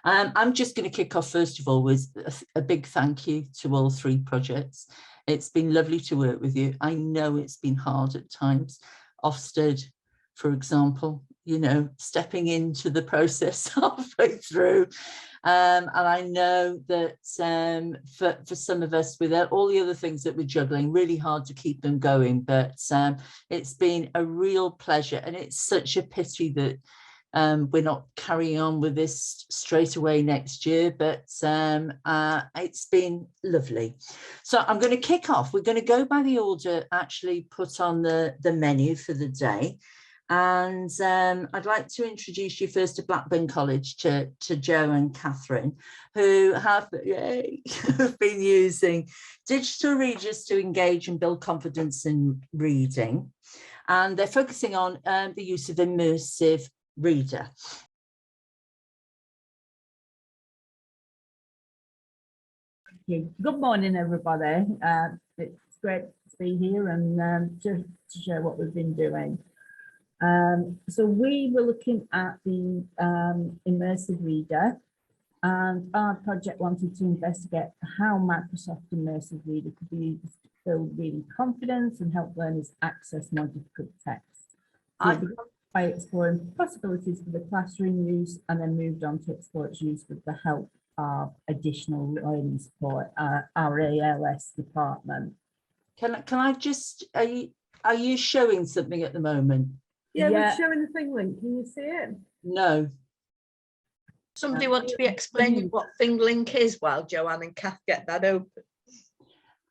I'm just going to kick off first of all with a big thank you to all 3 projects. It's been lovely to work with you. I know it's been hard at times. Ofsted, for example, you know, stepping into the process halfway through. And I know that for some of us, with all the other things that we're juggling, really hard to keep them going. But it's been a real pleasure. And it's such a pity that we're not carrying on with this straight away next year, but it's been lovely. So I'm going to kick off. We're going to go by the order actually put on the menu for the day. And I'd like to introduce you first to Blackburn College, to Joe and Catherine, who have been using digital readers to engage and build confidence in reading. And they're focusing on the use of Immersive Reader. Good morning, everybody. It's great to be here and just to share what we've been doing. So we were looking at the Immersive Reader, and our project wanted to investigate how Microsoft Immersive Reader could be used to build reading confidence and help learners access more difficult texts. So by exploring possibilities for the classroom use, and then moved on to explore its use with the help of additional learning support, our ALS department. Can I just, are you showing something at the moment? Yeah, we're showing the thing link. Can you see it? No. Somebody want to be explaining what thing link is while Joanne and Kath get that open?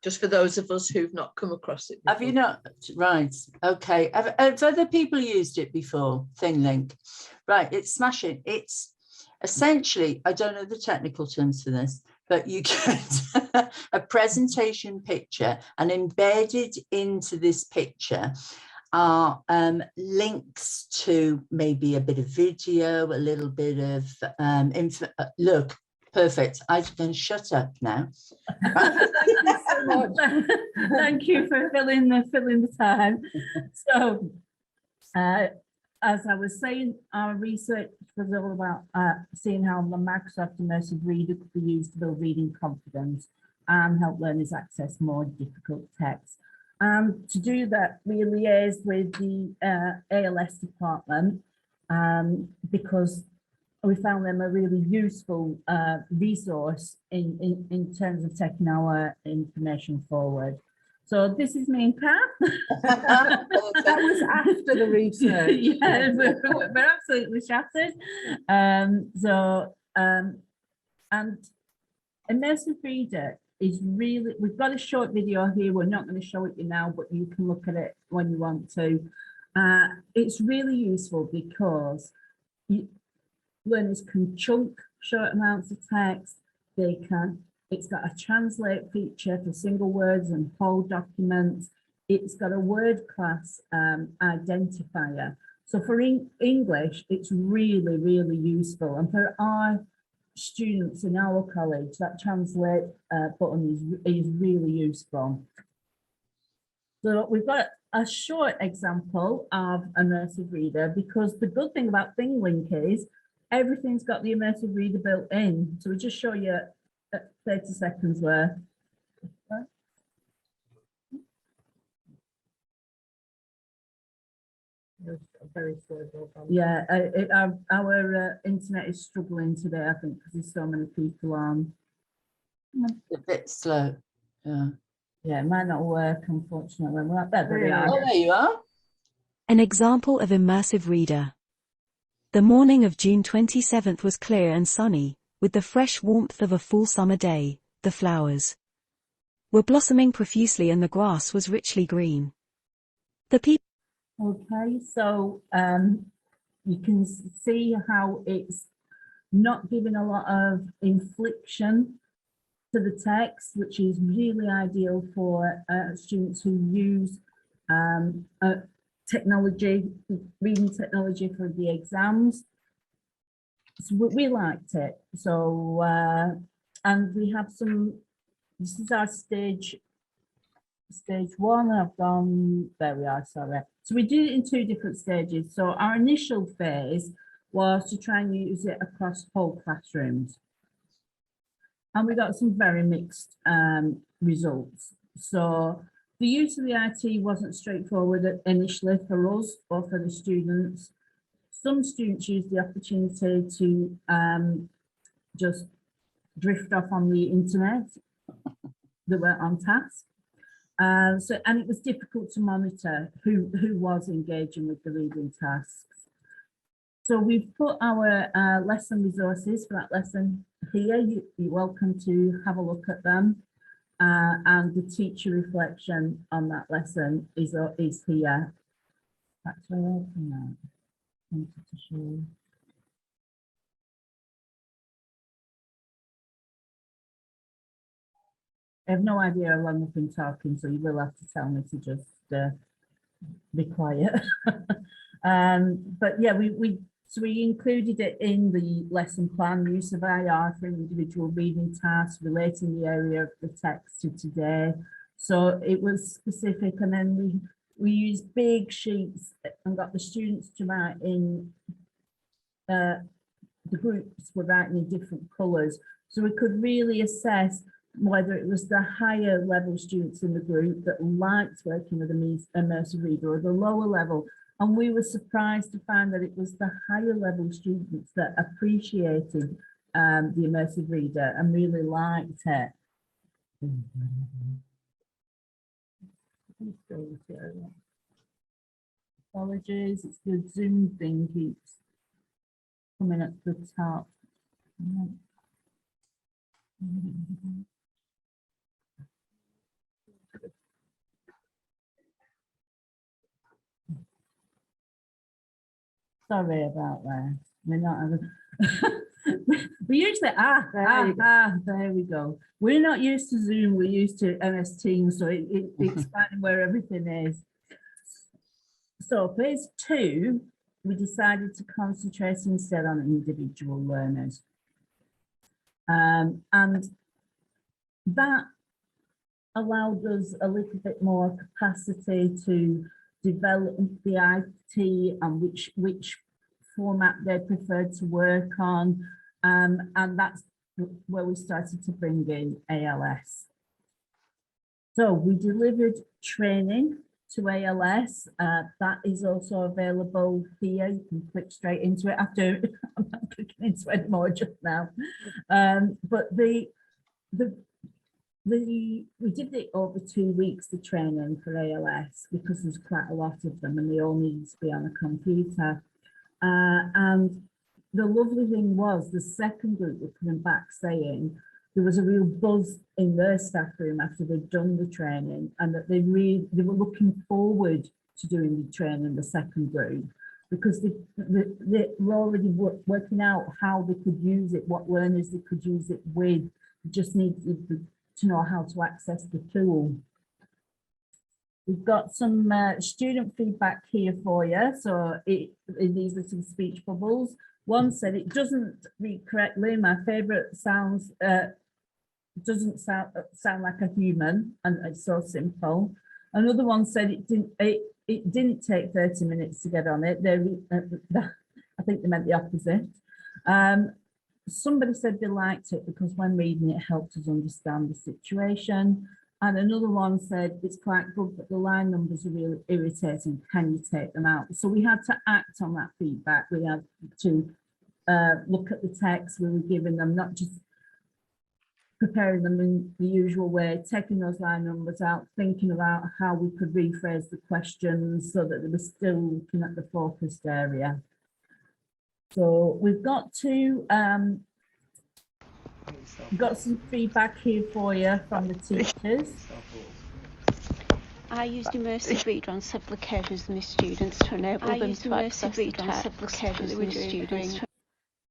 Just for those of us who've not come across it before. Have you not? Right. Okay. Have other people used it before? ThingLink. Right. It's smashing. It's essentially, I don't know the technical terms for this, but you get a presentation picture, and embedded into this picture are links to maybe a bit of video, a little bit of info. Look, perfect. I can shut up now. Thank you so much. Thank you for filling the time. So, as I was saying, our research was all about seeing how the Microsoft Immersive Reader could be used to build reading confidence and help learners access more difficult texts. To do that, we liaised with the ALS department because we found them a really useful resource in terms of taking our information forward. So this is me and Kath. That was after the research. Yeah, we're absolutely shattered. And Immersive Reader is really, we've got a short video here. We're not going to show it you now, but you can look at it when you want to. It's really useful because learners can chunk short amounts of text. It's got a translate feature for single words and whole documents. It's got a word class identifier. So for English, it's really, really useful. And for our students in our college, that translate button is really useful. So we've got a short example of Immersive Reader, because the good thing about ThingLink is everything's got the Immersive Reader built in. So we just show you 30 seconds worth. Very slow. Yeah, our internet is struggling today, I think, because there's so many people on. A bit slow. Yeah. Yeah, it might not work, unfortunately. Well, there we are. Oh, there you are. An example of Immersive Reader. The morning of June 27th was clear and sunny, with the fresh warmth of a full summer day. The flowers were blossoming profusely and the grass was richly green. The people. Okay, so you can see how it's not giving a lot of inflection to the text, which is really ideal for students who use technology, reading technology for the exams. So we liked it. So, and we have some, this is our stage one. I've gone, there we are, sorry. So we do it in 2 different stages. So our initial phase was to try and use it across whole classrooms. And we got some very mixed results. So the use of the IT wasn't straightforward initially for us or for the students. Some students used the opportunity to just drift off on the internet. They weren't on task. And it was difficult to monitor who was engaging with the reading tasks. So we've put our lesson resources for that lesson here. You're welcome to have a look at them. And the teacher reflection on that lesson is here. Actually, no, I wanted to show you. I have no idea how long I've been talking, so you will have to tell me to just be quiet. But yeah, we included it in the lesson plan, use of IR for individual reading tasks, relating the area of the text to today. So it was specific, and then we used big sheets and got the students to write in, the groups were writing in different colours. So we could really assess whether it was the higher level students in the group that liked working with an immersive reader or the lower level. And we were surprised to find that it was the higher level students that appreciated the immersive reader and really liked it. Apologies, it's the Zoom thing keeps coming at the top. Sorry about that. We're not having. We usually there we go. We're not used to Zoom. We're used to MS Teams, so it's finding where everything is. So phase 2, we decided to concentrate instead on individual learners, and that allowed us a little bit more capacity to develop the IT and which format they preferred to work on, and that's where we started to bring in ALS. So we delivered training to ALS. That is also available here. You can click straight into it. I'm not clicking into it anymore just now. But we did it over 2 weeks, the training for ALS, because there's quite a lot of them and they all need to be on a computer. And the lovely thing was the second group were coming back saying there was a real buzz in their staff room after they'd done the training, and that they were looking forward to doing the training, the second group, because they were already working out how they could use it, what learners they could use it with. They just needed to know how to access the tool. We've got some student feedback here for you. So these are some speech bubbles. One said it doesn't read correctly. My favourite sounds doesn't sound like a human, and it's so simple. Another one said it didn't take 30 minutes to get on it. I think they meant the opposite. Somebody said they liked it because when reading it helped us understand the situation. And another one said it's quite good, but the line numbers are really irritating. Can you take them out? So we had to act on that feedback. We had to look at the text we were giving them, not just preparing them in the usual way, taking those line numbers out, thinking about how we could rephrase the questions so that they were still looking at the focused area. So we've got some feedback here for you from the teachers. I used Immersive Reader on several occasions with my students to enable them to access the text they were doing.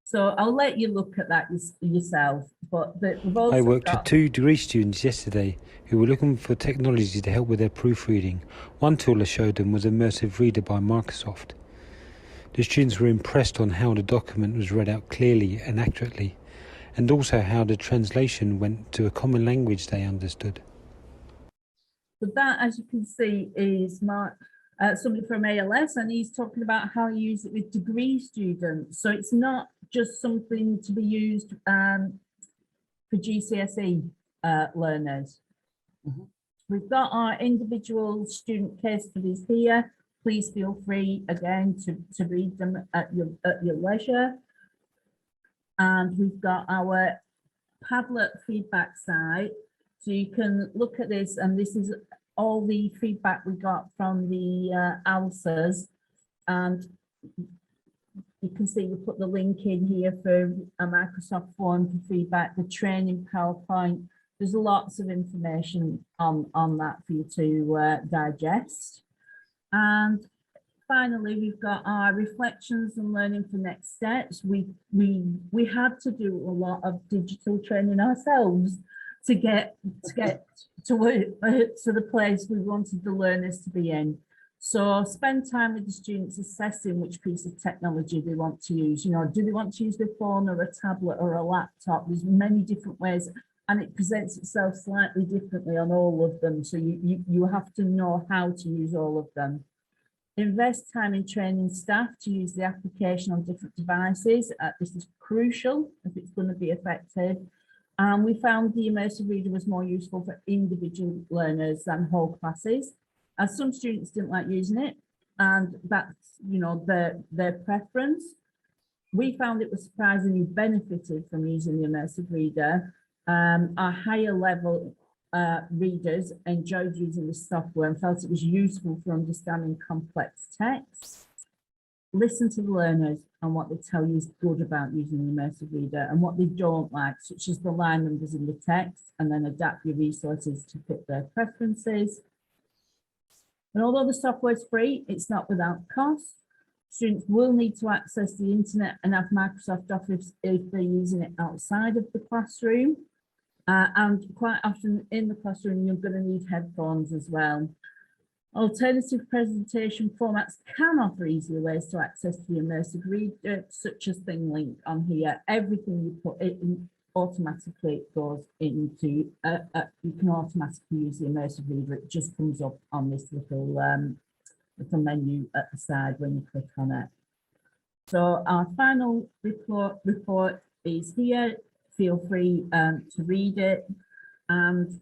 So I'll let you look at that yourself. But we've also I worked with 2 degree students yesterday who were looking for technology to help with their proofreading. One tool I showed them was Immersive Reader by Microsoft. The students were impressed on how the document was read out clearly and accurately, and also how the translation went to a common language they understood. So that, as you can see, is somebody from ALS, and he's talking about how you use it with degree students. So it's not just something to be used for GCSE learners. Mhm. We've got our individual student case studies here. Please feel free again to read them at your leisure. And we've got our Padlet feedback site. So you can look at this, and this is all the feedback we got from the ALSAs. And you can see we put the link in here for a Microsoft form for feedback, the training PowerPoint. There's lots of information on that for you to digest. And finally, we've got our reflections and learning for next steps. We had to do a lot of digital training ourselves to get to the place we wanted the learners to be in. So spend time with the students assessing which piece of technology they want to use. You know, do they want to use their phone or a tablet or a laptop? There's many different ways, and it presents itself slightly differently on all of them. So you have to know how to use all of them. Invest time in training staff to use the application on different devices. This is crucial if it's going to be effective. And we found the Immersive Reader was more useful for individual learners than whole classes, as some students didn't like using it, and that's, you know, their preference. We found it was surprisingly benefited from using the Immersive Reader. Our higher level readers enjoyed using the software and felt it was useful for understanding complex text. Listen to the learners and what they tell you is good about using the Immersive Reader and what they don't like, such as the line numbers in the text, and then adapt your resources to fit their preferences. And although the software is free, it's not without cost. Students will need to access the internet and have Microsoft Office if they're using it outside of the classroom. And quite often in the classroom, you're going to need headphones as well. Alternative presentation formats can offer easier ways to access the Immersive Reader, such as ThingLink on here. Everything you put in automatically goes into, you can automatically use the Immersive Reader. It just comes up on this little menu at the side when you click on it. So our final report is here. Feel free to read it. And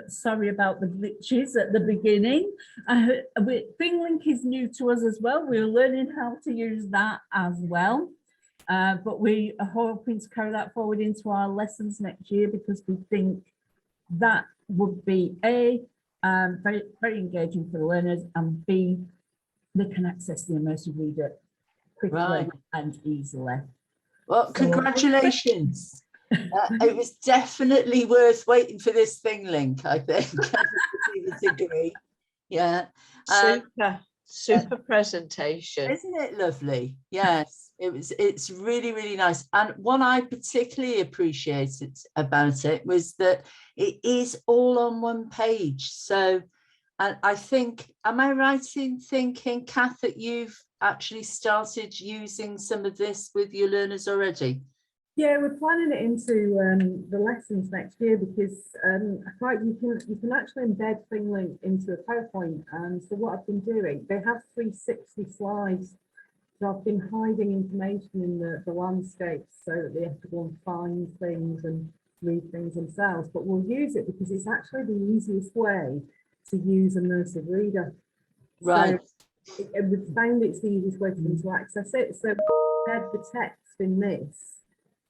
sorry about the glitches at the beginning. ThingLink is new to us as well. We're learning how to use that as well. But we are hoping to carry that forward into our lessons next year, because we think that would be very, very engaging for the learners, and B, they can access the Immersive Reader quickly and easily. Well, So, congratulations. It was definitely worth waiting for this ThingLink, I think. Everybody would agree. Yeah. Super presentation. Isn't it lovely? Yes, it's really, really nice. And what I particularly appreciated about it was that it is all on one page. So, and I think, am I right in thinking, Kath, that you've actually started using some of this with your learners already? Yeah, we're planning it into the lessons next year, because you can actually embed ThingLink into a PowerPoint. And so what I've been doing, they have 360 slides. So I've been hiding information in the landscapes so that they have to go and find things and read things themselves. But we'll use it because it's actually the easiest way to use Immersive Reader. Right. So we found it's the easiest way for them to access it. So embed the text in this,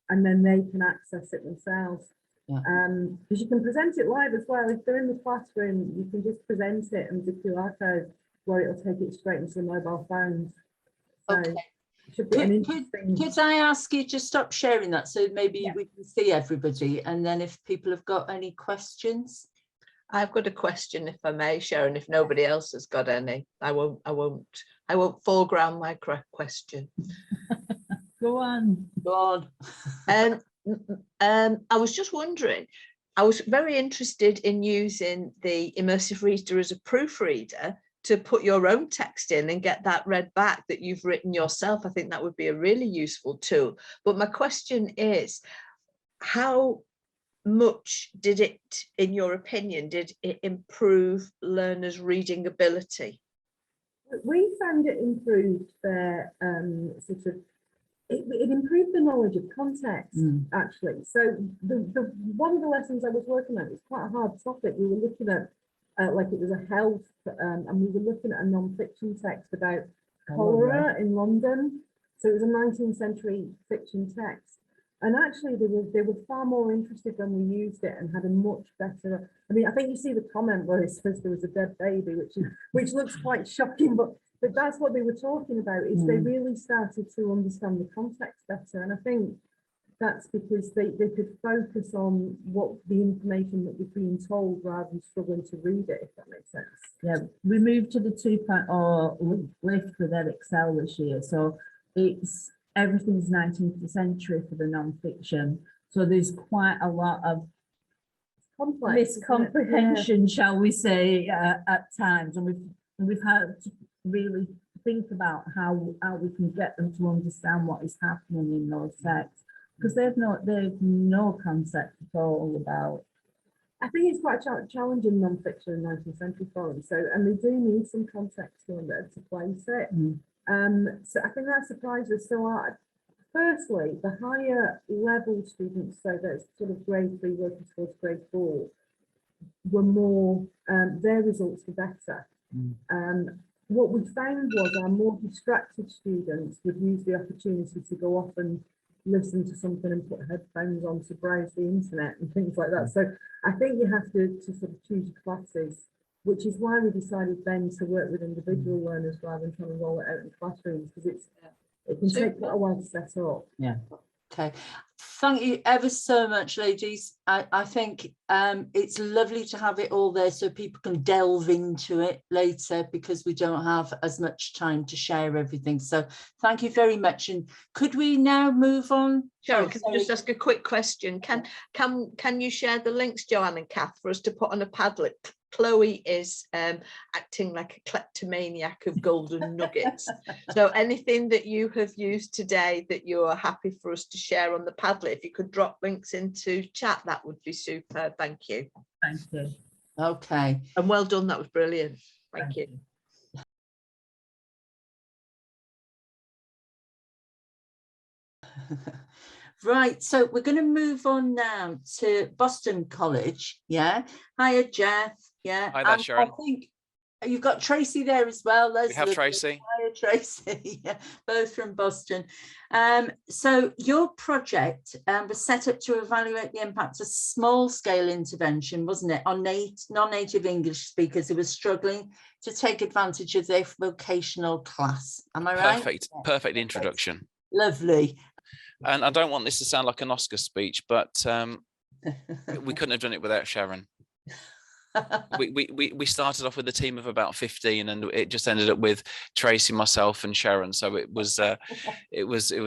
and then they can access it themselves. Because you can present it live as well. If they're in the classroom, you can just present it and do QR code, where it'll take it straight into the mobile phones. So Okay. it should be an interesting. Could I ask you to stop sharing that, so maybe we can see everybody, and then if people have got any questions? I've got a question, if I may, Sharon. If nobody else has got any, I won't foreground my question. Go on. Go on. I was just wondering, I was very interested in using the Immersive Reader as a proofreader to put your own text in and get that read back that you've written yourself. I think that would be a really useful tool. But my question is, how much did it, in your opinion, did it improve learners' reading ability? We found it improved their sort of, it improved the knowledge of context, actually. So the one of the lessons I was working at was quite a hard topic. We were looking at like it was a health, and we were looking at a non-fiction text about cholera in London. So it was a 19th century fiction text. And actually they were far more interested when we used it and had a much better, I mean, I think you see the comment where it says there was a dead baby, which looks quite shocking, but that's what they were talking about, is they really started to understand the context better. And I think that's because they could focus on what the information that was being told rather than struggling to read it, if that makes sense. Yeah, we moved to the 2.0 lift with Excel this year. So it's everything's 19th century for the non-fiction. So there's quite a lot of miscomprehension, shall we say, at times. And we've had to really think about how we can get them to understand what is happening in those texts, because they've no concept at all about. I think it's quite challenging non-fiction in 19th century forums. So, and they do need some context to place it. So I think that surprised us. So firstly, the higher level students, so that's sort of grade 3 working towards grade 4, were more, their results were better. What we found was our more distracted students would use the opportunity to go off and listen to something and put headphones on to browse the internet and things like that. So I think you have to sort of choose your classes, which is why we decided then to work with individual learners rather than trying to roll it out in classrooms, because it can take quite a while to set up. Yeah. Okay, thank you ever so much, ladies. I think it's lovely to have it all there so people can delve into it later, because we don't have as much time to share everything. So thank you very much. And could we now move on? Sharon, can I just ask a quick question? Can you share the links, Joanne and Kath, for us to put on a Padlet? Chloe is acting like a kleptomaniac of golden nuggets. So anything that you have used today that you are happy for us to share on the Padlet, if you could drop links into chat, that would be super. Thank you. Thank you. Okay. And well done. That was brilliant. Thank you. Right, so we're going to move on now to Boston College. Yeah. Hiya, Jeff. Yeah. Hi there, Sharon. I think you've got Tracy there as well. We have Tracy. Hiya, Tracy. Yeah, both from Boston. So your project was set up to evaluate the impact of small-scale intervention, wasn't it, on non-native English speakers who were struggling to take advantage of their vocational class. Am I right? Perfect. Perfect introduction. Lovely. And I don't want this to sound like an Oscar speech, but we couldn't have done it without Sharon. We started off with a team of about 15, and it just ended up with Tracy, myself, and Sharon. So it was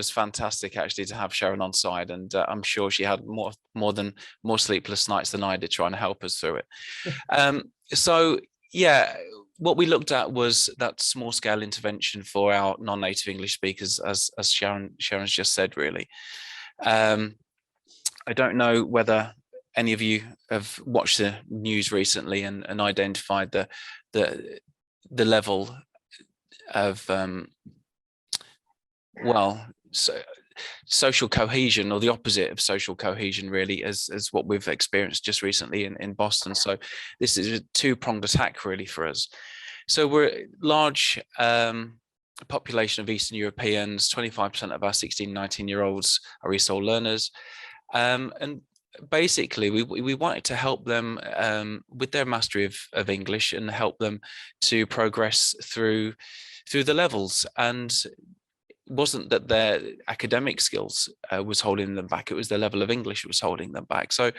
fantastic actually to have Sharon on side, and I'm sure she had more sleepless nights than I did trying to help us through it. So yeah. What we looked at was that small scale intervention for our non-native English speakers, as Sharon's just said, really. I don't know whether any of you have watched the news recently and identified the level of, social cohesion, or the opposite of social cohesion, really, as what we've experienced just recently in Boston. So this is a two-pronged attack really for us. So we're a large population of Eastern Europeans. 25% of our 16, 19-year-olds are ESOL learners, and basically we wanted to help them with their mastery of English and help them to progress through the levels. And wasn't that their academic skills was holding them back, it was their level of English that was holding them back. So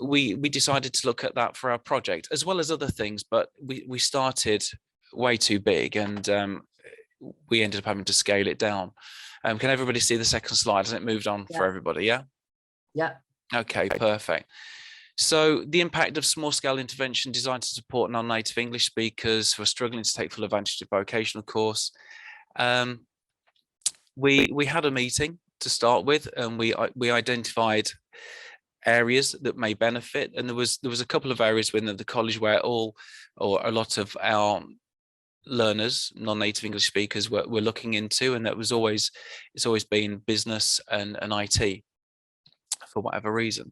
we decided to look at that for our project, as well as other things, but we started way too big, and we ended up having to scale it down. Can everybody see the second slide? Has it moved on for everybody? Yeah. Okay, perfect. So the impact of small scale intervention designed to support non-native English speakers who are struggling to take full advantage of vocational course. We had a meeting to start with, and we identified areas that may benefit, and there was a couple of areas within the college where a lot of our learners, non-native English speakers, we're looking into, and it's always been business and IT for whatever reason.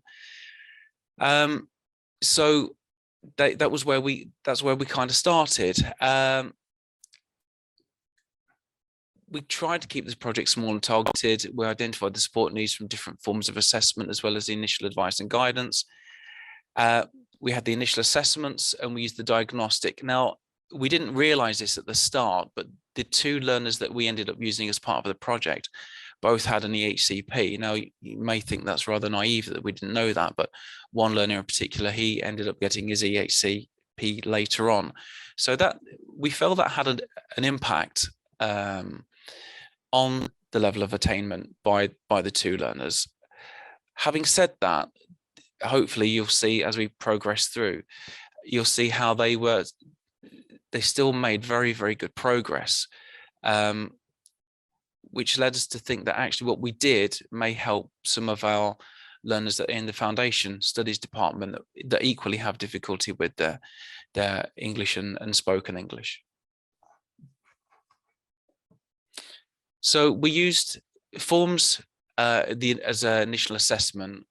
So that's where we kind of started. We tried to keep this project small and targeted. We identified the support needs from different forms of assessment, as well as the initial advice and guidance. We had the initial assessments, and we used the diagnostic. Now, we didn't realize this at the start, but the 2 learners that we ended up using as part of the project both had an EHCP. Now, you may think that's rather naive that we didn't know that, but one learner in particular, he ended up getting his EHCP later on. So that we felt that had an impact on the level of attainment by the 2 learners. Having said that, hopefully you'll see as we progress through, you'll see how they still made very, very good progress, which led us to think that actually what we did may help some of our learners that are in the foundation studies department that equally have difficulty with their English and spoken English. So we used forms as an initial assessment,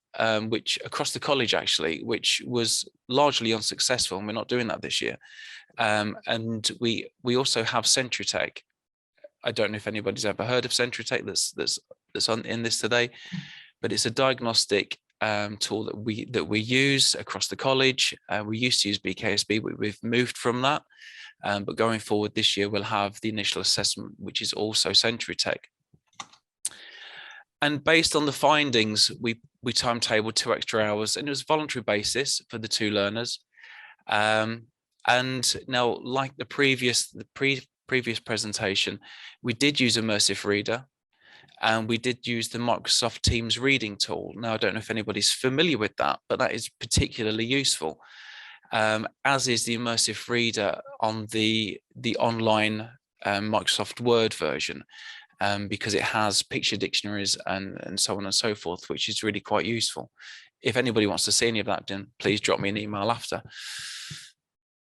which across the college actually, which was largely unsuccessful, and we're not doing that this year. And we also have CentriTech. I don't know if anybody's ever heard of CentriTech that's in this today, but it's a diagnostic tool that we use across the college. We used to use BKSB, we've moved from that. But going forward this year, we'll have the initial assessment, which is also CentriTech. And based on the findings, we timetabled 2 extra hours, and it was voluntary basis for the 2 learners. And now, like the previous presentation, we did use Immersive Reader, and we did use the Microsoft Teams reading tool. Now, I don't know if anybody's familiar with that, but that is particularly useful. As is the Immersive Reader on the online Microsoft Word version, because it has picture dictionaries and so on and so forth, which is really quite useful. If anybody wants to see any of that, then please drop me an email after.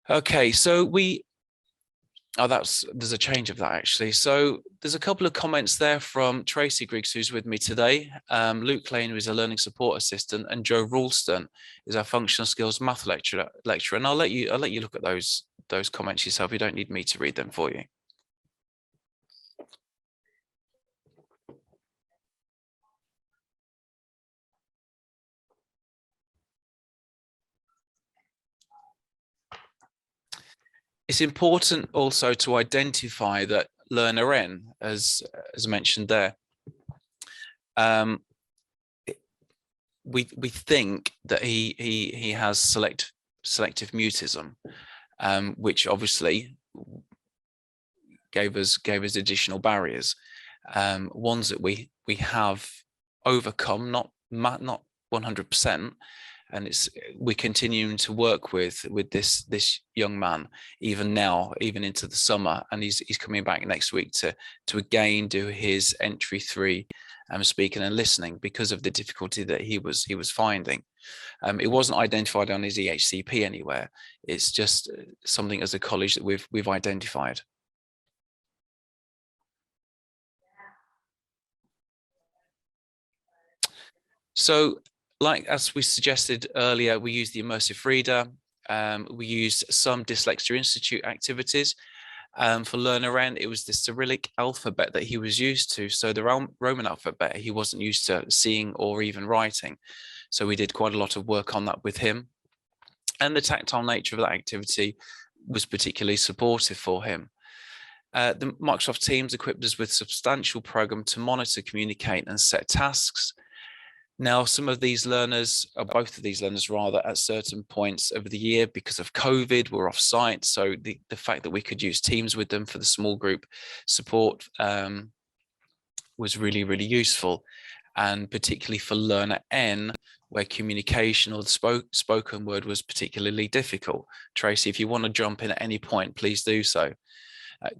Okay, so there's a change of that actually. So there's a couple of comments there from Tracy Griggs, who's with me today, Luke Lane, who is a learning support assistant, and Joe Ralston is our functional skills math lecturer. And I'll let you look at those comments yourself. You don't need me to read them for you. It's important also to identify that learner N, as mentioned there. We think that he has selective mutism, which obviously gave us additional barriers, ones that we have overcome, not 100%. And we're continuing to work with this young man even now, even into the summer, and he's coming back next week to again do his entry 3 speaking and listening, because of the difficulty that he was finding. It wasn't identified on his EHCP anywhere. It's just something as a college that we've identified. So, like as we suggested earlier, we use the Immersive Reader. We used some Dyslexia Institute activities. For learner N, it was the Cyrillic alphabet that he was used to. So the Roman alphabet, he wasn't used to seeing or even writing. So we did quite a lot of work on that with him. And the tactile nature of that activity was particularly supportive for him. The Microsoft Teams equipped us with a substantial program to monitor, communicate, and set tasks. Now, some of these learners, or both of these learners rather, at certain points over the year, because of COVID, were off site. So the fact that we could use Teams with them for the small group support was really, really useful. And particularly for learner N, where communication or the spoken word was particularly difficult. Tracy, if you want to jump in at any point, please do so.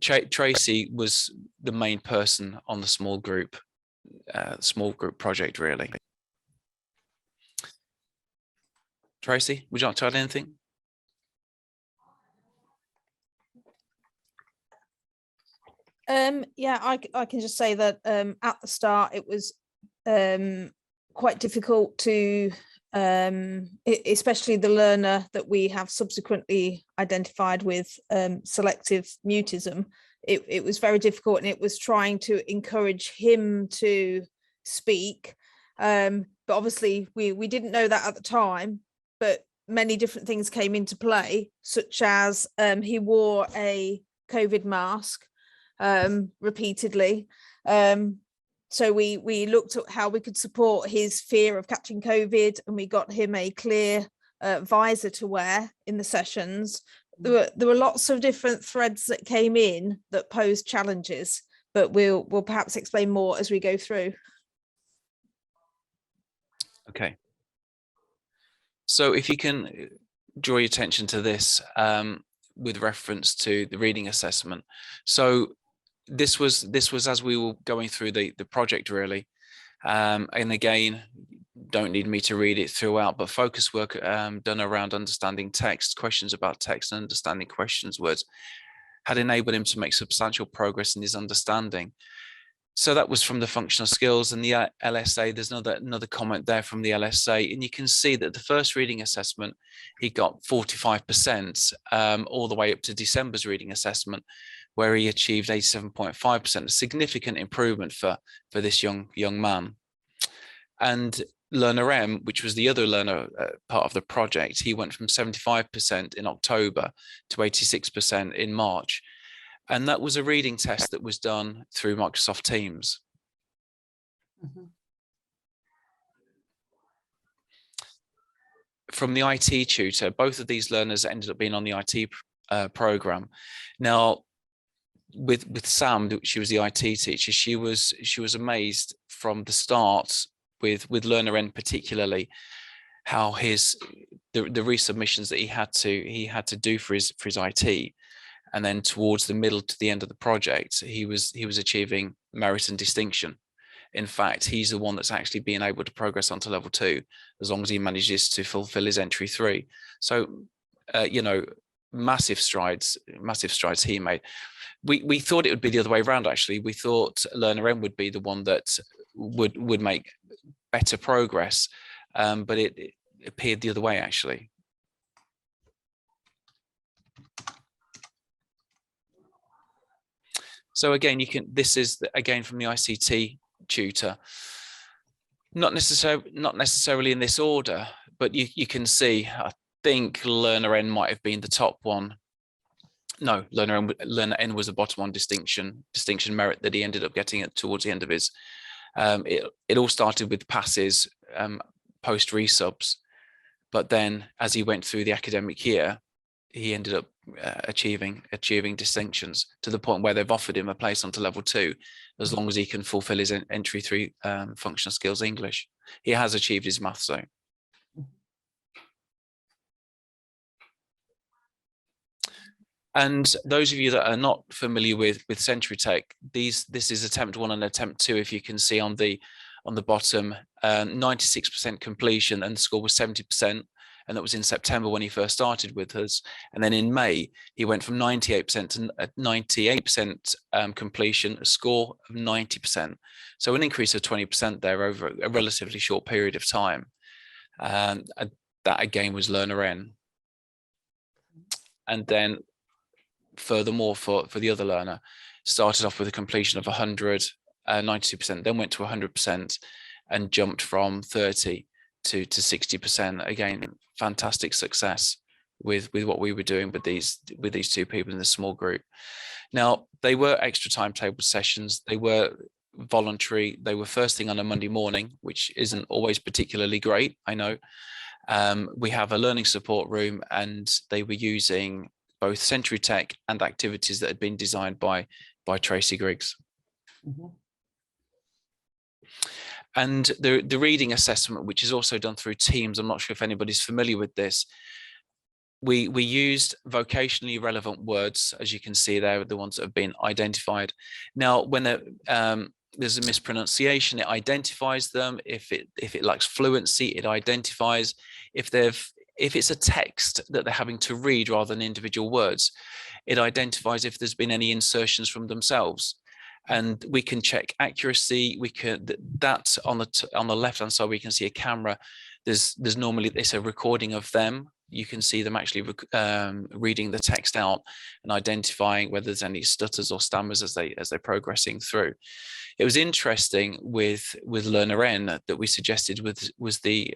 Tracy was the main person on the small group project, really. Tracy, would you like to add anything? Yeah, I can just say that at the start it was quite difficult to, especially the learner that we have subsequently identified with selective mutism. It was very difficult, and it was trying to encourage him to speak. But obviously we didn't know that at the time, but many different things came into play, such as he wore a COVID mask repeatedly. So we looked at how we could support his fear of catching COVID, and we got him a clear visor to wear in the sessions. There were lots of different threads that came in that posed challenges, but we'll perhaps explain more as we go through. Okay. So if you can draw your attention to this with reference to the reading assessment. So this was as we were going through the project, really. And again, don't need me to read it throughout, but focus work done around understanding text, questions about text, and understanding questions words had enabled him to make substantial progress in his understanding. So that was from the functional skills. And the LSA, there's another comment there from the LSA, and you can see that the first reading assessment, he got 45% all the way up to December's reading assessment, where he achieved 87.5%, a significant improvement for this young man. And Learner M, which was the other learner part of the project, he went from 75% in October to 86% in March. And that was a reading test that was done through Microsoft Teams. Mm-hmm. From the IT tutor, both of these learners ended up being on the IT program. Now, with Sam, she was the IT teacher, she was amazed from the start with Learner N particularly, how the resubmissions that he had to do for his IT. And then towards the middle to the end of the project, he was achieving merit and distinction. In fact, he's the one that's actually being able to progress onto level 2, as long as he manages to fulfill his entry 3. So, you know, massive strides he made. We thought it would be the other way around, actually. We thought Learner M would be the one that would make better progress, but it appeared the other way, actually. So again, this is again from the ICT tutor, not necessarily in this order, but you can see, I think Learner N might have been the top one. No, Learner N was the bottom one, distinction merit, that he ended up getting towards the end of his. It all started with passes post resubs, but then as he went through the academic year, he ended up achieving distinctions, to the point where they've offered him a place onto level 2, as long as he can fulfill his entry 3 functional skills English. He has achieved his maths though. And those of you that are not familiar with Century Tech, this is attempt 1 and attempt 2. If you can see on the bottom, 96% completion, and the score was 70%. And that was in September when he first started with us. And then in May, he went from 98% to 98% completion, a score of 90%. So an increase of 20% there over a relatively short period of time. That again was Learner N. And then furthermore, for the other learner, started off with a completion of 92%, then went to 100% and jumped from 30 to 60%. Again, fantastic success with what we were doing with these 2 people in this small group. Now, they were extra timetable sessions, they were voluntary, they were first thing on a Monday morning, which isn't always particularly great, I know. We have a learning support room, and they were using both Century Tech and activities that had been designed by Tracy Griggs. Mm-hmm. And the reading assessment, which is also done through Teams, I'm not sure if anybody's familiar with this. We used vocationally relevant words, as you can see there, the ones that have been identified. Now, when there's a mispronunciation, it identifies them. If it lacks fluency, it identifies. If they've if it's a text that they're having to read rather than individual words, it identifies if there's been any insertions from themselves. And we can check accuracy. We can, that's on the left hand side, we can see a camera. There's normally, it's a recording of them. You can see them actually reading the text out and identifying whether there's any stutters or stammers as they're progressing through. It was interesting with Learner N that we suggested was the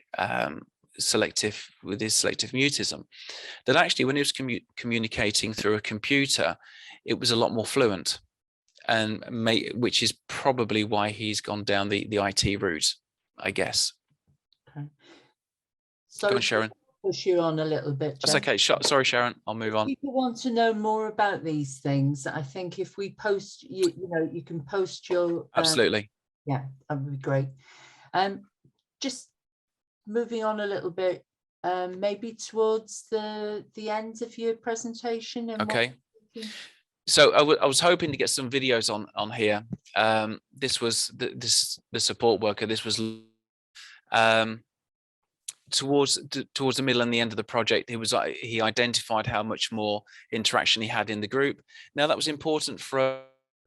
selective mutism, that actually when he was communicating through a computer, it was a lot more fluent, and which is probably why he's gone down the IT route, I guess. Okay. So go on, Sheran. Push you on a little bit, That's Jeff. okay. Sorry, Sheran. I'll move on. People want to know more about these things. I think if we post, you know, you can post your. Absolutely. Yeah, that would be great. Just moving on a little bit, maybe towards the end of your presentation. And okay. So I was hoping to get some videos on here. This was the support worker. This was towards the middle and the end of the project. He identified how much more interaction he had in the group. Now that was important for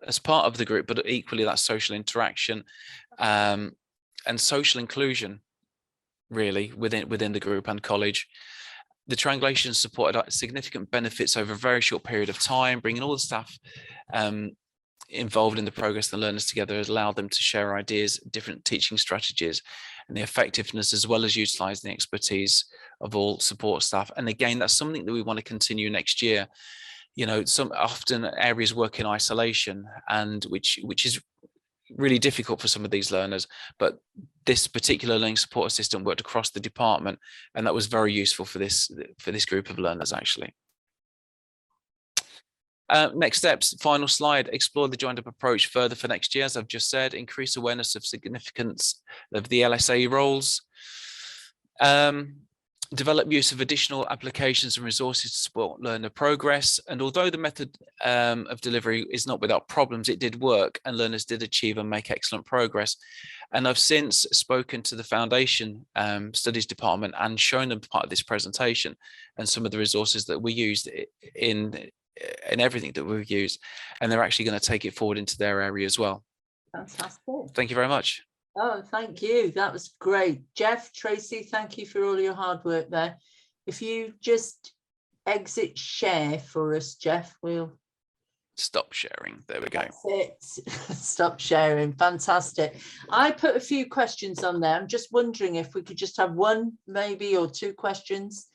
as part of the group, but equally that social interaction and social inclusion, really within the group and college. The triangulation supported significant benefits over a very short period of time, bringing all the staff involved in the progress of the learners together has allowed them to share ideas, different teaching strategies, and the effectiveness, as well as utilising the expertise of all support staff. And again, that's something that we want to continue next year. You know, often areas work in isolation, and which is really difficult for some of these learners, but this particular learning support assistant worked across the department, and that was very useful for this group of learners actually. Next steps, final slide, explore the joined up approach further for next year. As I've just said, increase awareness of significance of the LSA roles, develop use of additional applications and resources to support learner progress. And although the method of delivery is not without problems, it did work and learners did achieve and make excellent progress. And I've since spoken to the Foundation Studies Department and shown them part of this presentation and some of the resources that we used in everything that we've used, and they're actually going to take it forward into their area as well. Fantastic. Thank you very much. Oh, thank you. That was great. Jeff, Tracy, thank you for all your hard work there. If you just exit share for us, Jeff, we'll stop sharing. There we go. That's it. Stop sharing. Fantastic. I put a few questions on there. I'm just wondering if we could just have one, maybe, or two questions.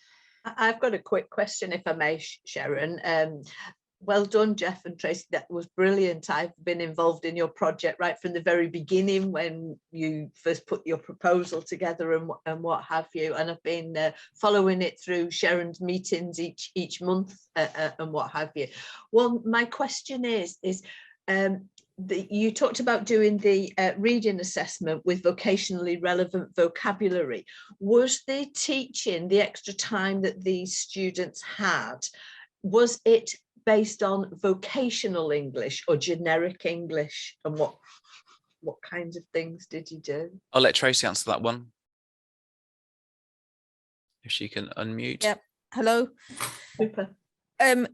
I've got a quick question, if I may, Sheran. Well done, Jeff and Tracy. That was brilliant. I've been involved in your project right from the very beginning when you first put your proposal together and what have you. And I've been following it through Sheran's meetings each month and what have you. Well, my question is you talked about doing the reading assessment with vocationally relevant vocabulary. Was the teaching, the extra time that these students had, was it based on vocational English or generic English, and what kinds of things did you do? I'll let Tracy answer that one, if she can unmute. Yep. Hello. Super.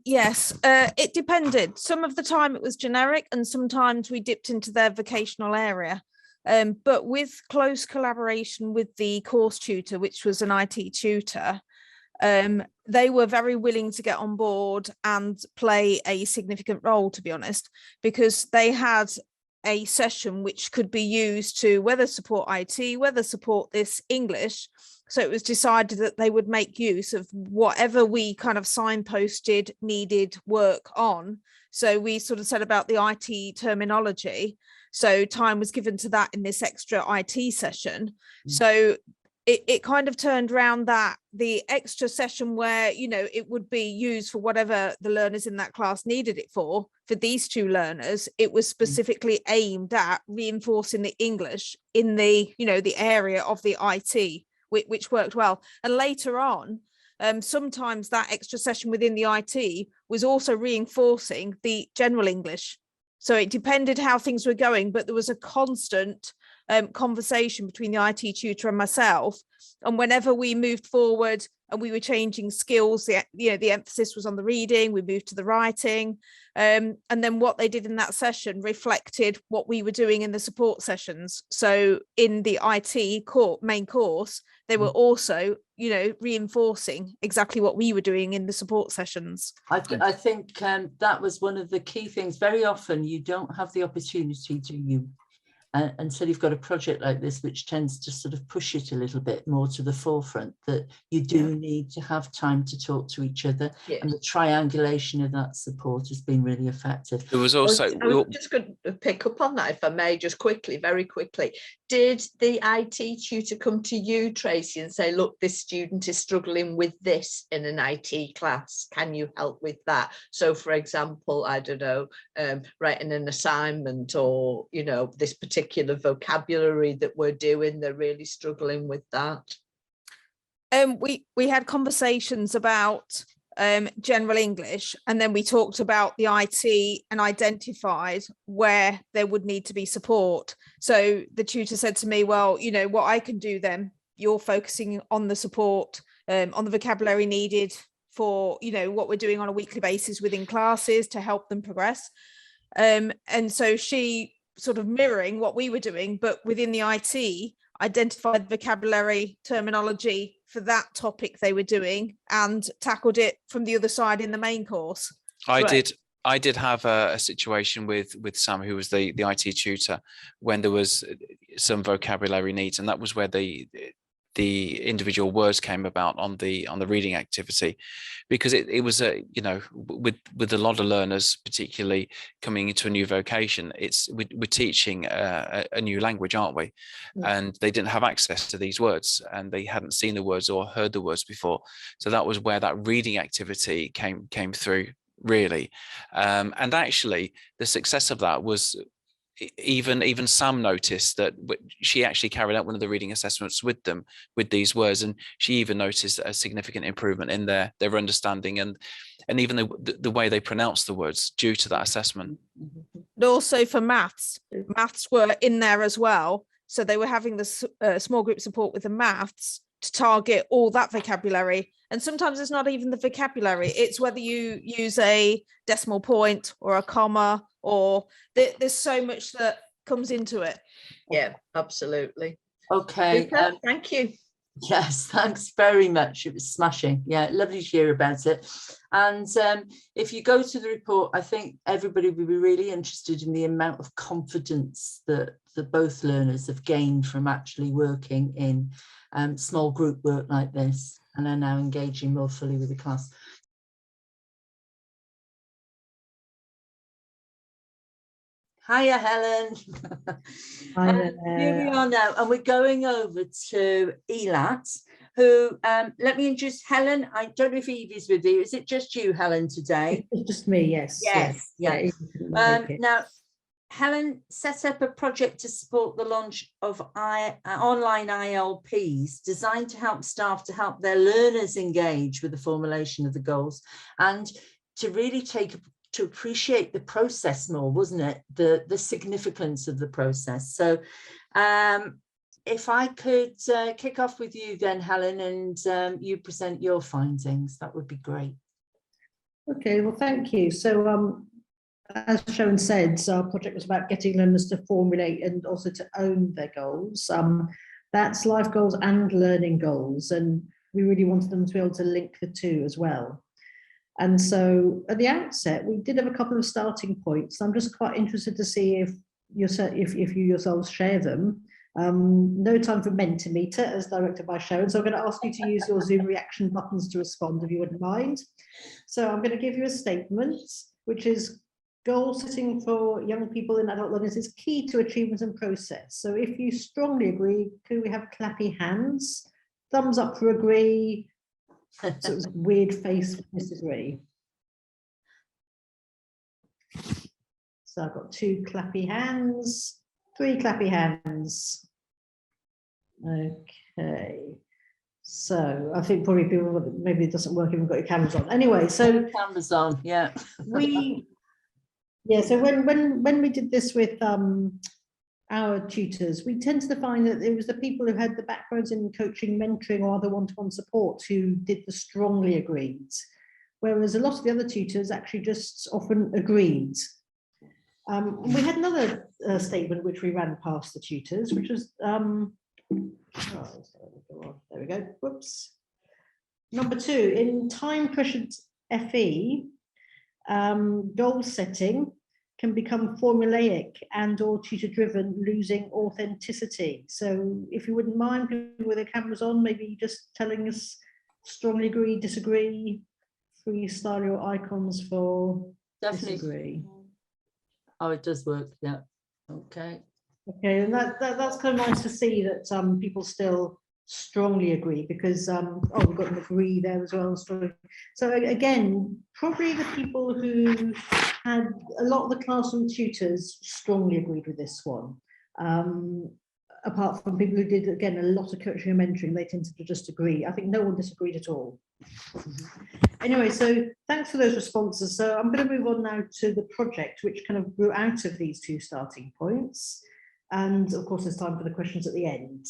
Yes, it depended. Some of the time it was generic and sometimes we dipped into their vocational area. But with close collaboration with the course tutor, which was an IT tutor, they were very willing to get on board and play a significant role, to be honest, because they had a session which could be used to whether support IT, whether support this English. So it was decided that they would make use of whatever we kind of signposted needed work on. So we sort of said about the IT terminology. So time was given to that in this extra IT session. So it kind of turned around that the extra session where, you know, it would be used for whatever the learners in that class needed it for these two learners, it was specifically aimed at reinforcing the English in the, you know, the area of the IT, which worked well. And later on, sometimes that extra session within the IT was also reinforcing the general English. So it depended how things were going, but there was a constant conversation between the IT tutor and myself. And whenever we moved forward and we were changing skills, the emphasis was on the reading, we moved to the writing. And then what they did in that session reflected what we were doing in the support sessions. So in the IT main course, they were also, reinforcing exactly what we were doing in the support sessions. I think that was one of the key things. Very often you don't have the opportunity to until you've got a project like this, which tends to sort of push it a little bit more to the forefront, that you do need to have time to talk to each other. And the triangulation of that support has been really effective. There was also, I was just going to pick up on that, if I may, just quickly, very quickly. Did the IT tutor come to you, Tracy, and say, look, this student is struggling with this in an IT class, can you help with that? So for example, I don't know, writing an assignment, or this particular vocabulary that we're doing, they're really struggling with that. We had conversations about general English, and then we talked about the IT and identified where there would need to be support. So the tutor said to me, well, what I can do then, you're focusing on the support, on the vocabulary needed for, what we're doing on a weekly basis within classes to help them progress. And so she sort of mirroring what we were doing, but within the IT, identified vocabulary terminology for that topic they were doing and tackled it from the other side in the main course. I did have a situation with Sam, who was the IT tutor, when there was some vocabulary needs, and that was where the individual words came about on the reading activity, because it was with a lot of learners, particularly coming into a new vocation, we're teaching a new language, aren't we? And they didn't have access to these words, and they hadn't seen the words or heard the words before. So that was where that reading activity came through, really. And actually the success of that was, even Sam noticed that she actually carried out one of the reading assessments with them with these words, and she even noticed a significant improvement in their understanding and even the way they pronounce the words due to that assessment. And also for maths were in there as well, so they were having the small group support with the maths to target all that vocabulary. And sometimes it's not even the vocabulary, it's whether you use a decimal point or a comma, or there's so much that comes into it. Yeah, absolutely. Okay. Thank you. Yes, thanks very much. It was smashing. Yeah, lovely to hear about it. And if you go to the report, I think everybody would be really interested in the amount of confidence that both learners have gained from actually working in small group work like this, and are now engaging more fully with the class. Hiya, Helen. Hi Here we are now, and we're going over to ELAT, who, let me introduce Helen. I don't know if Evie's with you. Is it just you, Helen, today? It's just me, yes. Yes. Yeah. Now, Helen set up a project to support the launch of online ILPs designed to help staff to help their learners engage with the formulation of the goals, and to really to appreciate the process more, wasn't it? The significance of the process. So if I could kick off with you then, Helen, and you present your findings, that would be great. Okay, well, thank you. So as Sheran said, our project was about getting learners to formulate and also to own their goals. That's life goals and learning goals, and we really wanted them to be able to link the two as well. And so at the outset, we did have a couple of starting points. I'm just quite interested to see if you yourselves share them. No time for Mentimeter, as directed by Sheran. So I'm going to ask you to use your Zoom reaction buttons to respond, if you wouldn't mind. So I'm going to give you a statement, which is: goal setting for young people and adult learners is key to achievement and process. So if you strongly agree, could we have clappy hands? Thumbs up for agree. So it's weird face for disagree. So I've got 2 clappy hands, 3 clappy hands. Okay. So I think probably people, maybe it doesn't work if you've got your cameras on. Anyway, so cameras on, yeah. we Yeah, so when we did this with our tutors, we tended to find that it was the people who had the backgrounds in coaching, mentoring, or other one-to-one support who did the strongly agreed, whereas a lot of the other tutors actually just often agreed. We had another statement which we ran past the tutors, which was, there we go, whoops. Number 2, in time-pressured FE, goal setting can become formulaic and or tutor-driven, losing authenticity. So if you wouldn't mind, people with their cameras on, maybe just telling us strongly agree, disagree, freestyle your icons for Definitely. disagree. Oh, it does work, yeah. Okay. Okay, and that's kind of nice to see that people still strongly agree, because oh, we've got an agree there as well. So again, probably the people who had a lot of the classroom tutors strongly agreed with this one. Apart from people who did, again, a lot of coaching and mentoring, they tended to just agree. I think no one disagreed at all. Anyway, so thanks for those responses. So I'm going to move on now to the project, which kind of grew out of these 2 starting points. And of course, there's time for the questions at the end.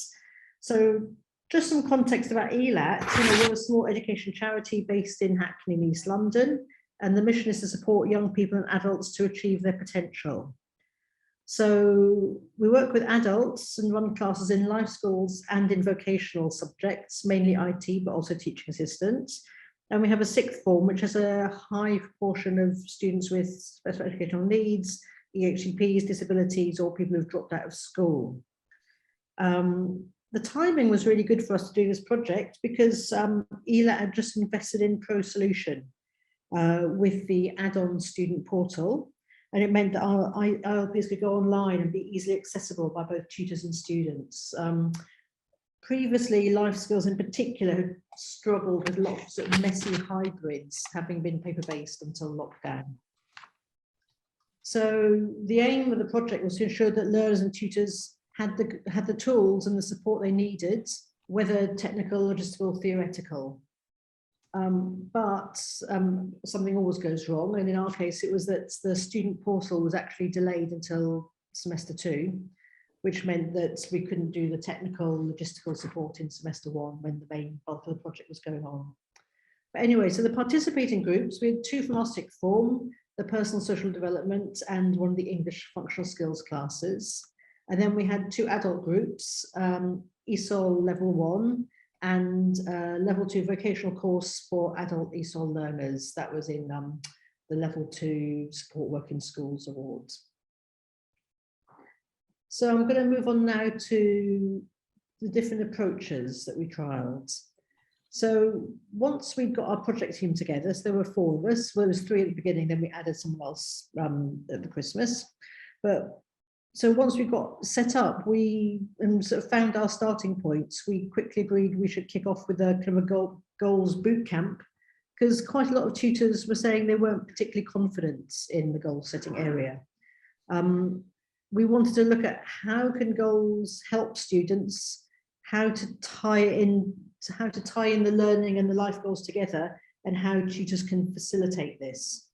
So just some context about ELAT. We're a small education charity based in Hackney, East London, and the mission is to support young people and adults to achieve their potential. So we work with adults and run classes in life skills and in vocational subjects, mainly IT, but also teaching assistants. And we have a 6th form, which has a high proportion of students with special educational needs, EHCPs, disabilities, or people who've dropped out of school. The timing was really good for us to do this project because ELAT had just invested in Pro Solution with the add-on student portal. And it meant that our ILPs could go online and be easily accessible by both tutors and students. Previously, life skills in particular had struggled with lots of messy hybrids, having been paper-based until lockdown. So the aim of the project was to ensure that learners and tutors had the tools and the support they needed, whether technical, logistical, theoretical. But something always goes wrong, and in our case it was that the student portal was actually delayed until semester 2, which meant that we couldn't do the technical logistical support in semester 1 when the main bulk of the project was going on. But anyway, so the participating groups, we had 2 from our 6th form, the personal social development and one of the English functional skills classes, and then we had 2 adult groups, ESOL level 1 and level 2 vocational course for adult ESOL learners. That was in the level 2 support work in schools awards. So I'm going to move on now to the different approaches that we trialed. So once we got our project team together, so there were 4 of us, well, there was 3 at the beginning, then we added someone else at the Christmas. But so once we got set up, we sort of found our starting points. We quickly agreed we should kick off with a kind of a goals boot camp, because quite a lot of tutors were saying they weren't particularly confident in the goal setting area. We wanted to look at how can goals help students, how to tie in the learning and the life goals together, and how tutors can facilitate this.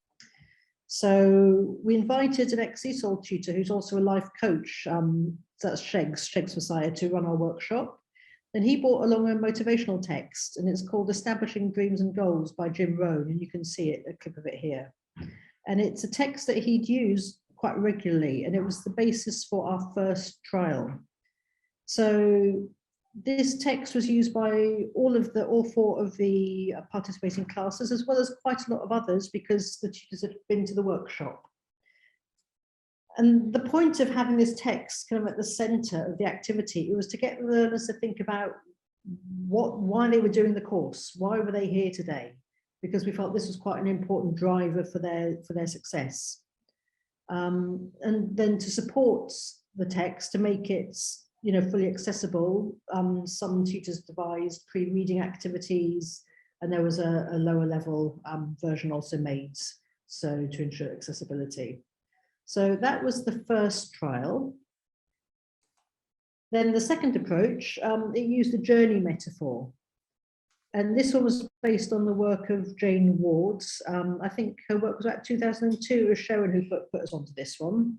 So we invited an ex-ESOL tutor who's also a life coach, that's Shegs Messiah, to run our workshop. And he brought along a motivational text, and it's called Establishing Dreams and Goals by Jim Rohn, and you can see it, a clip of it here. And it's a text that he'd used quite regularly, and it was the basis for our first trial. So this text was used by all 4 of the participating classes, as well as quite a lot of others, because the tutors had been to the workshop. And the point of having this text kind of at the center of the activity, it was to get the learners to think about why they were doing the course, why were they here today, because we felt this was quite an important driver for their success. And then to support the text, to make it fully accessible, some tutors devised pre-reading activities, and there was a lower level version also made, so to ensure accessibility. So that was the first trial. Then the second approach, it used a journey metaphor. And this one was based on the work of Jane Ward's. I think her work was about 2002. It was Sheran who put us onto this one.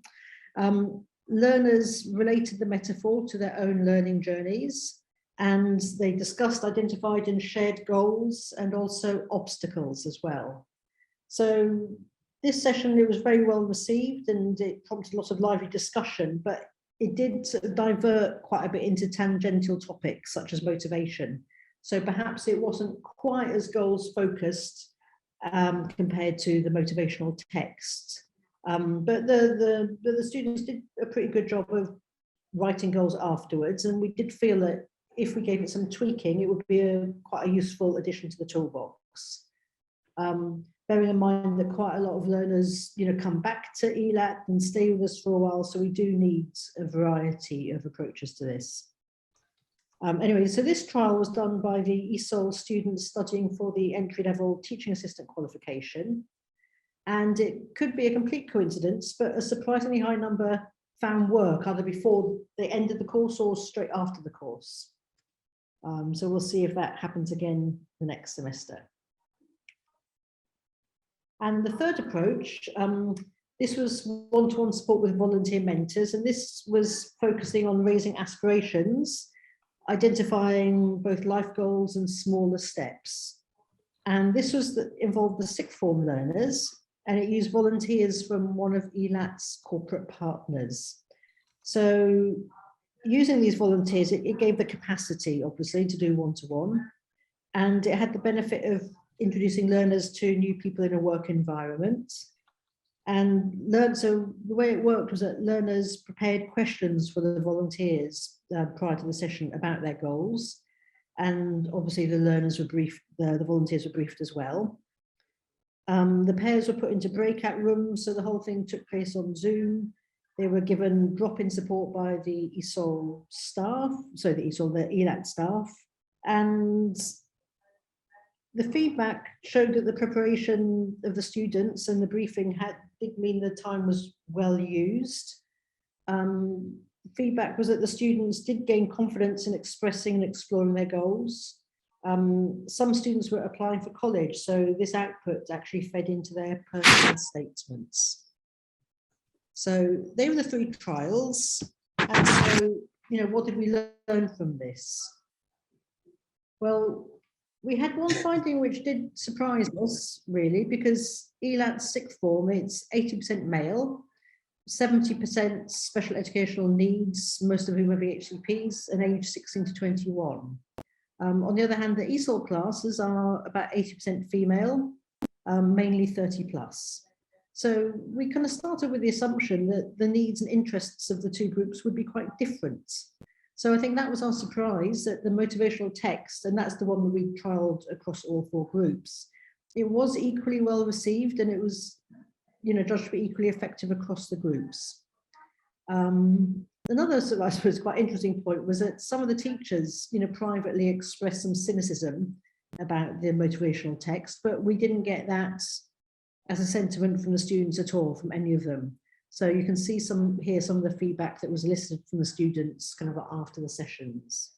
Learners related the metaphor to their own learning journeys, and they discussed, identified and shared goals and also obstacles as well. So this session, it was very well received and it prompted a lot of lively discussion, but it did sort of divert quite a bit into tangential topics such as motivation. So perhaps it wasn't quite as goals focused compared to the motivational text. But the students did a pretty good job of writing goals afterwards. And we did feel that if we gave it some tweaking, it would be quite a useful addition to the toolbox. Bearing in mind that quite a lot of learners, come back to ELAT and stay with us for a while. So we do need a variety of approaches to this. Anyway, so this trial was done by the ESOL students studying for the entry-level teaching assistant qualification. And it could be a complete coincidence, but a surprisingly high number found work either before they ended the course or straight after the course. So we'll see if that happens again the next semester. And the third approach, this was one-to-one support with volunteer mentors, and this was focusing on raising aspirations, identifying both life goals and smaller steps. And this was involved the sixth form learners, and it used volunteers from one of ELAT's corporate partners. So using these volunteers, it gave the capacity, obviously, to do one-to-one, and it had the benefit of introducing learners to new people in a work environment. And so the way it worked was that learners prepared questions for the volunteers prior to the session about their goals. And obviously the learners were briefed, the volunteers were briefed as well. The pairs were put into breakout rooms, so the whole thing took place on Zoom. They were given drop-in support by the ESOL staff, so the ELAT staff. And the feedback showed that the preparation of the students and the briefing did mean the time was well used. Feedback was that the students did gain confidence in expressing and exploring their goals. Some students were applying for college, so this output actually fed into their personal statements. So they were the three trials. And so, what did we learn from this? Well, we had one finding which did surprise us, really, because ELAT's sixth form, it's 80% male, 70% special educational needs, most of whom are VHCPs, and age 16 to 21. On the other hand, the ESOL classes are about 80% female, mainly 30 plus. So we kind of started with the assumption that the needs and interests of the two groups would be quite different. So I think that was our surprise, that the motivational text, and that's the one that we trialed across all four groups, it was equally well received, and it was, judged to be equally effective across the groups. Another sort of, I suppose, quite interesting point was that some of the teachers, privately expressed some cynicism about the motivational text, but we didn't get that as a sentiment from the students at all, from any of them. So you can see some of the feedback that was elicited from the students kind of after the sessions.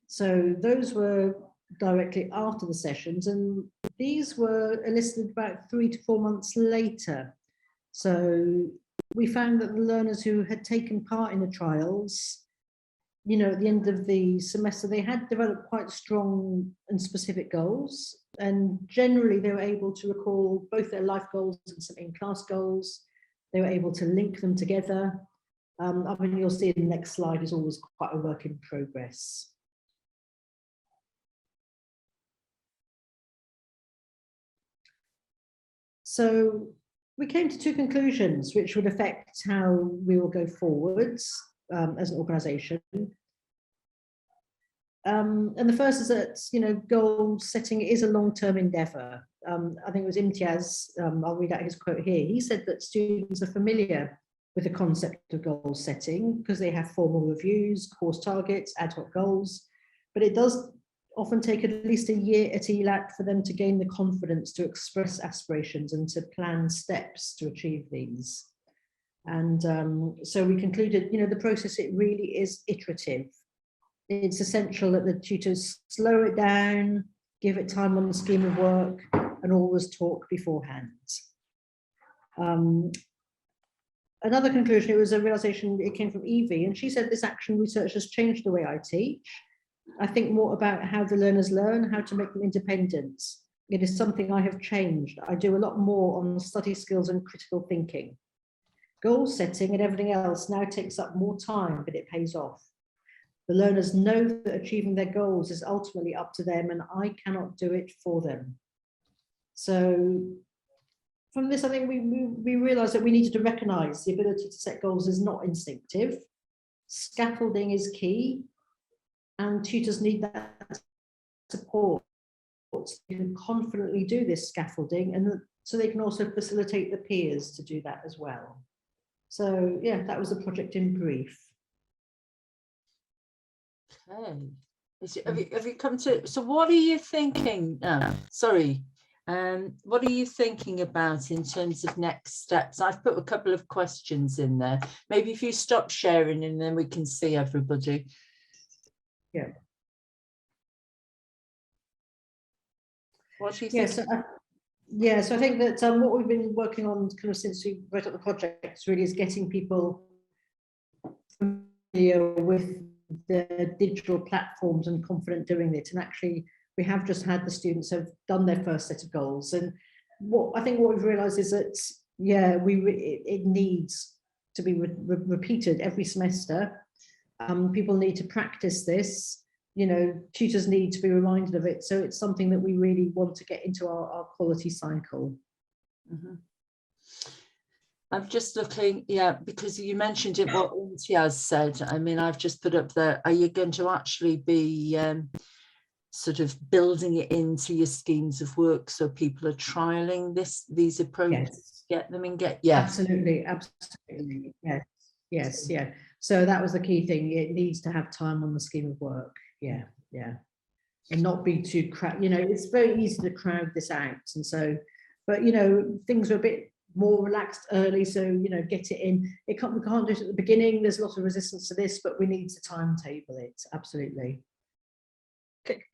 So those were directly after the sessions, and these were elicited about 3 to 4 months later. So we found that the learners who had taken part in the trials, at the end of the semester, they had developed quite strong and specific goals. And generally, they were able to recall both their life goals and some in-class goals. They were able to link them together. I mean, you'll see in the next slide is always quite a work in progress. So we came to two conclusions which would affect how we will go forwards as an organisation. And the first is that, goal setting is a long-term endeavour. I think it was Imtiaz, I'll read out his quote here. He said that students are familiar with the concept of goal setting because they have formal reviews, course targets, ad hoc goals, but it does often take at least a year at ELAT for them to gain the confidence to express aspirations and to plan steps to achieve these. And so we concluded, the process, it really is iterative. it's essential that the tutors slow it down, give it time on the scheme of work, and always talk beforehand. Another conclusion, it was a realization, it came from Evie, and she said this action research has changed the way I teach. I think more about how the learners learn, how to make them independent. It is something I have changed. I do a lot more on study skills and critical thinking. Goal setting and everything else now takes up more time, but it pays off. The learners know that achieving their goals is ultimately up to them, and I cannot do it for them. So from this, I think we realized that we needed to recognize the ability to set goals is not instinctive. Scaffolding is key, and tutors need that support to confidently do this scaffolding, and so they can also facilitate the peers to do that as well. So yeah, that was the project in brief. Okay. Have you come to, so what are you thinking? What are you thinking about in terms of next steps? I've put a couple of questions in there. Maybe if you stop sharing and then we can see everybody. Yeah. What do you think? Yes, so I think that what we've been working on kind of since we wrote up the project really is getting people familiar with the digital platforms and confident doing it. And actually, we have just had the students have done their first set of goals. And what we've realized is that, yeah, it needs to be repeated every semester. People need to practice this. You know, tutors need to be reminded of it. So it's something that we really want to get into our quality cycle. Mm-hmm. I'm just looking, yeah, because you mentioned it, what Imtiaz said. I mean, I've just put up there, are you going to actually be sort of building it into your schemes of work so people are trialing these approaches, yes. Get them in, Absolutely, yes, yeah. So that was the key thing. It needs to have time on the scheme of work. Yeah, and not be too you know, it's very easy to crowd this out, and so, but you know, things are a bit more relaxed early, so you know, get it in. We can't do it at the beginning. There's a lot of resistance to this, but we need to timetable it. Absolutely.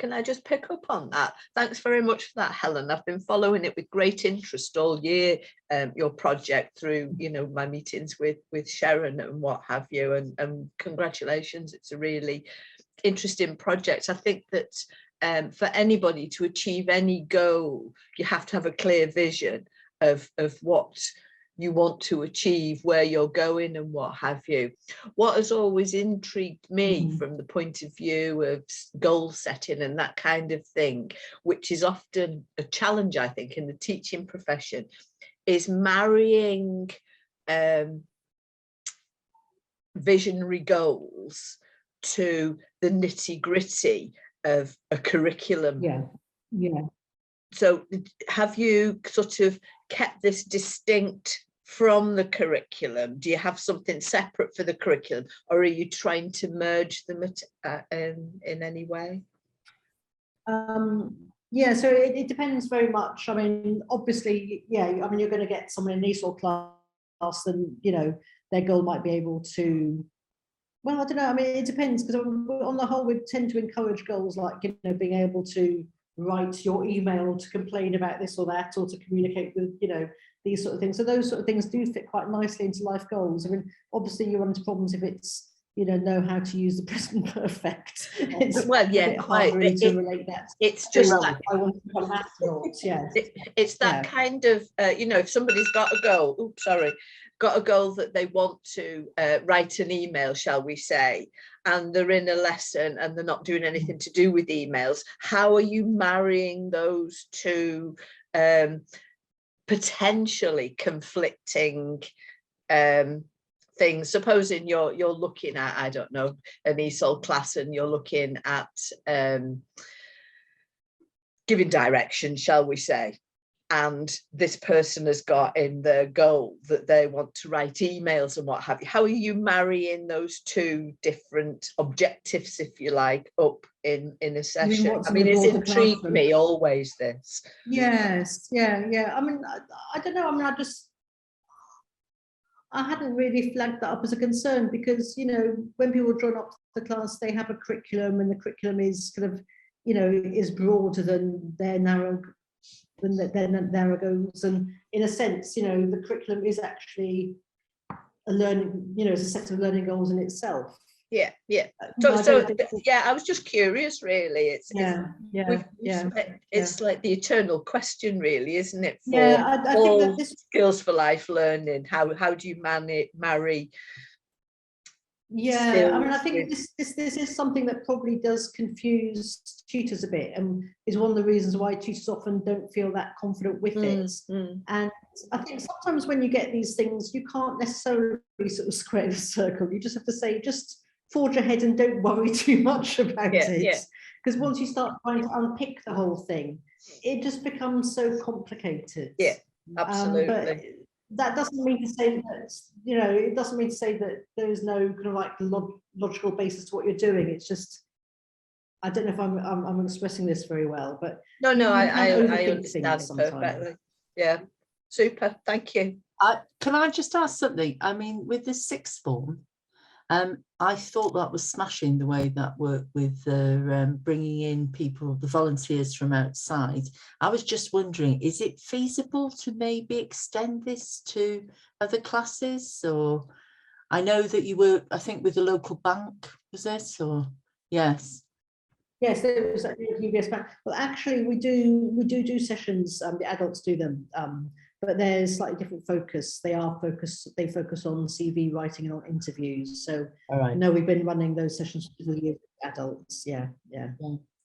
Can I just pick up on that? Thanks very much for that, Helen. I've been following it with great interest all year, your project, through, you know, my meetings with Sheran and what have you, and congratulations. It's a really interesting project. I think that for anybody to achieve any goal, you have to have a clear vision of what you want to achieve, where you're going and what have you. What has always intrigued me from the point of view of goal setting and that kind of thing, which is often a challenge, I think, in the teaching profession, is marrying visionary goals to the nitty-gritty of a curriculum. Yeah. So have you sort of kept this distinct from the curriculum? Do you have something separate for the curriculum, or are you trying to merge them in any way? Yeah, so it depends very much. I mean, obviously, yeah, I mean, you're going to get someone in an ESOL class, and you know, their goal might be able to, well, I don't know. I mean, it depends, because on the whole, we tend to encourage goals like, you know, being able to write your email to complain about this or that, or to communicate with, you know, these sort of things. So those sort of things do fit quite nicely into life goals. I mean, obviously you run into problems if it's, you know how to use the present perfect. It's well, yeah, quite. To relate that. It's just well, that I want to become an astronaut. Yeah, it's that kind of, you know, if somebody's got a goal, got a goal that they want to write an email, shall we say, and they're in a lesson and they're not doing anything to do with emails, how are you marrying those two potentially conflicting things? Supposing you're looking at, I don't know, an ESOL class, and you're looking at giving direction, shall we say, and this person has got in their goal that they want to write emails and what have you. How are you marrying those two different objectives, if you like, up in a session? I mean, it's intrigued me always, this. Yes, yeah. I mean, I don't know. I mean, I hadn't really flagged that up as a concern because, you know, when people join up to the class, they have a curriculum, and the curriculum is kind of, you know, is broader than their narrow goals. And in a sense, you know, the curriculum is actually a learning, you know, it's a set of learning goals in itself. Yeah. I So don't think- yeah, I was just curious, really. It's like the eternal question, really, isn't it? For I think that this skills for life learning. How do you marry? Yeah, I mean, I think this is something that probably does confuse tutors a bit, and is one of the reasons why tutors often don't feel that confident with it. And I think sometimes when you get these things, you can't necessarily sort of square the circle. You just have to say, just forge ahead and don't worry too much about it. Because once you start trying to unpick the whole thing, it just becomes so complicated. Yeah, absolutely. But that doesn't mean to say that, you know, it doesn't mean to say that there is no kind of like logical basis to what you're doing. It's just, I don't know if I'm expressing this very well, but no, I understand sometimes. perfectly. Yeah, super. Thank you. Can I just ask something? I mean, with the sixth form, I thought that was smashing the way that worked with bringing in people, the volunteers from outside. I was just wondering, is it feasible to maybe extend this to other classes? Or I know that you work, I think, with the local bank, was it? Or yes. Yes, there was UBS Bank. Well, actually, we do sessions. The adults do them, but there's slightly different focus. They focus on CV writing and on interviews. So, no, we've been running those sessions for the adults. Yeah.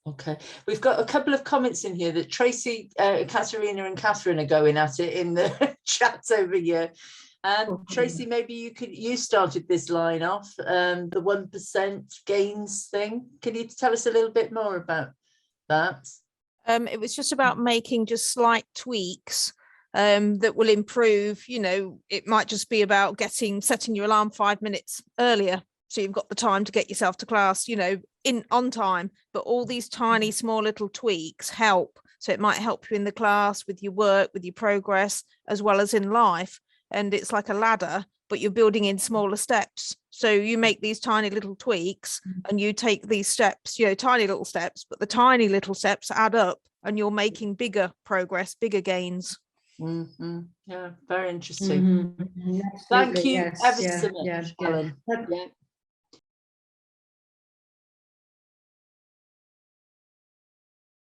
Okay, we've got a couple of comments in here that Tracy, Katerina, and Catherine are going at it in the chat over here. Tracy, maybe you started this line off, the 1% gains thing. Can you tell us a little bit more about that? It was just about making just slight tweaks that will improve. You know, it might just be about setting your alarm 5 minutes earlier, so you've got the time to get yourself to class, you know, on time. But all these tiny, small little tweaks help. So it might help you in the class, with your work, with your progress, as well as in life. And it's like a ladder, but you're building in smaller steps. So you make these tiny little tweaks, and you take these steps, you know, tiny little steps, but the tiny little steps add up, and you're making bigger progress, bigger gains. Yeah, very interesting. Thank you ever so much, Helen.